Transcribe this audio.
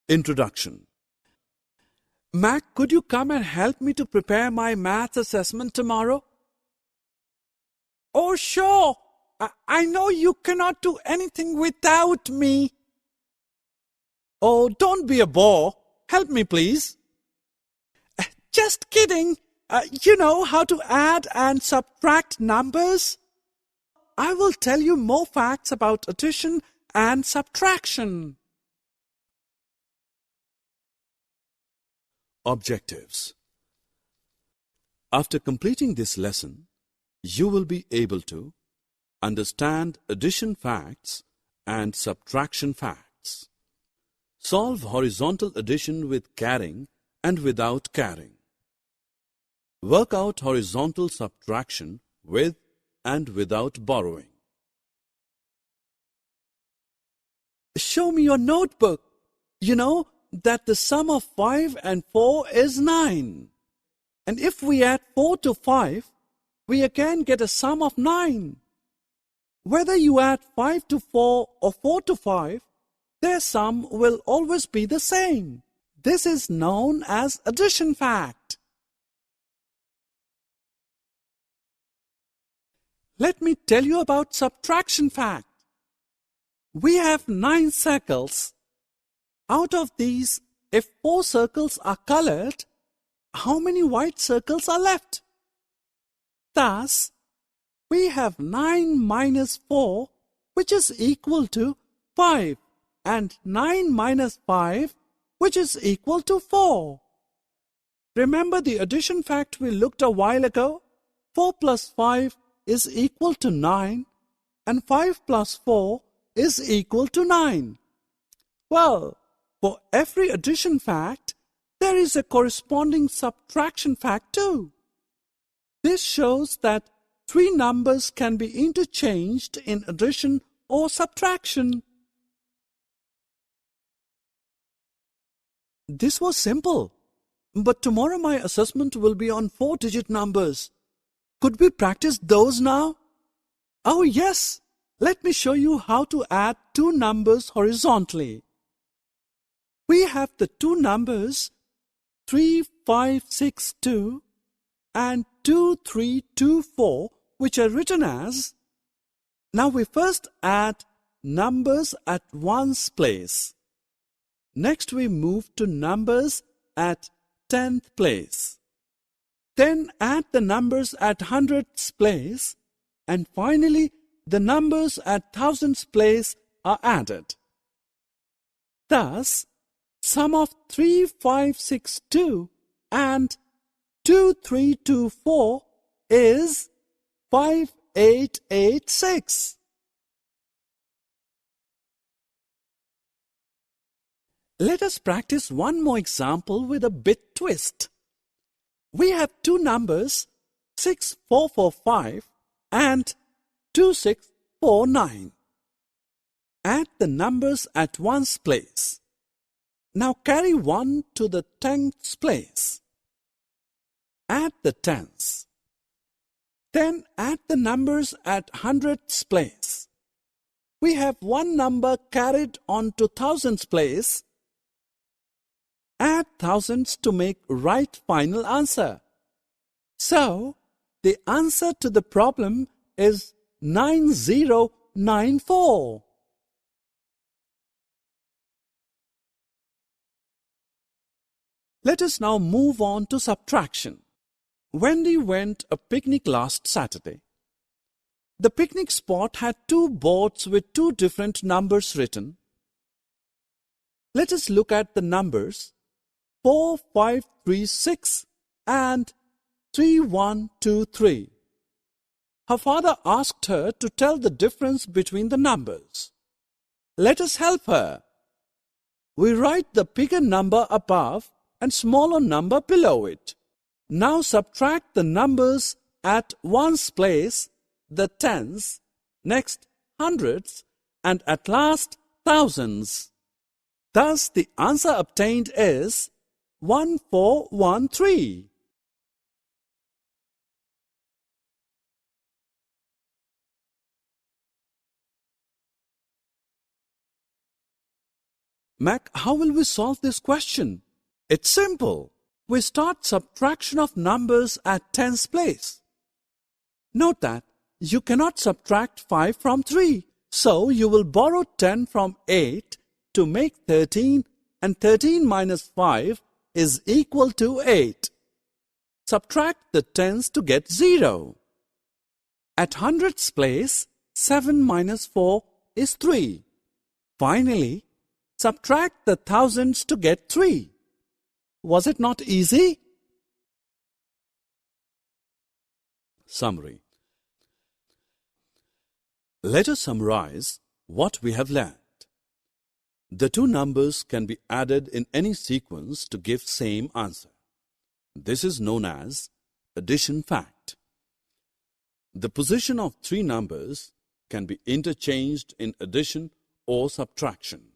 Introduction. Mac, could you come and help me to prepare my maths assessment tomorrow? Oh, sure. I know you cannot do anything without me. Oh, don't be a bore. Help me, please. Just kidding. You know how to add and subtract numbers? I will tell you more facts about addition and subtraction. Objectives. After completing this lesson, you will be able to understand addition facts and subtraction facts. Solve horizontal addition with carrying and without carrying. Work out horizontal subtraction with and without borrowing. Show me your notebook. You know that the sum of 5 and 4 is 9. And if we add 4 to 5, we again get a sum of 9. Whether you add 5 to 4 or 4 to 5, their sum will always be the same. This is known as addition fact. Let me tell you about subtraction fact. We have 9 circles. Out of these, if 4 circles are colored, how many white circles are left? Thus, we have 9 minus 4, which is equal to 5, and 9 minus 5, which is equal to 4. Remember the addition fact we looked a while ago? 4 plus 5 is equal to 9, and 5 plus 4 is equal to 9. Well, for every addition fact, there is a corresponding subtraction fact too. This shows that 3 numbers can be interchanged in addition or subtraction. This was simple, but tomorrow my assessment will be on 4-digit numbers. Could we practice those now? Oh yes, let me show you how to add 2 numbers horizontally. We have the 2 numbers 3562 and 2324, which are written as. Now we first add numbers at ones place. Next we move to numbers at 10th place. Then add the numbers at hundredths place, and finally the numbers at thousands place are added. Thus, sum of 3562 and 2324 is 5886. Let us practice one more example with a bit twist. We have 2 numbers 6445 and 2649. Add the numbers at ones place. Now carry 1 to the 10th place. Add the tens. Then add the numbers at hundredths place. We have 1 number carried on to thousands place. Add thousands to make right final answer. So, the answer to the problem is 9094. Let us now move on to subtraction. Wendy went a picnic last Saturday. The picnic spot had 2 boards with 2 different numbers written. Let us look at the numbers 4536 and 3123. Her father asked her to tell the difference between the numbers. Let us help her. We write the bigger number above and smaller number below it. Now subtract the numbers at ones place, the tens, next hundreds, and at last thousands. Thus the answer obtained is 1413. Mac, how will we solve this question? It's simple. We start subtraction of numbers at tens place. Note that you cannot subtract 5 from 3. So you will borrow 10 from 8 to make 13, and 13 minus 5 is equal to 8. Subtract the tens to get 0. At hundreds place, 7 minus 4 is 3. Finally, subtract the thousands to get 3. Was it not easy? Summary. Let us summarize what we have learned. The two numbers can be added in any sequence to give same answer. This is known as addition fact. The position of three numbers can be interchanged in addition or subtraction.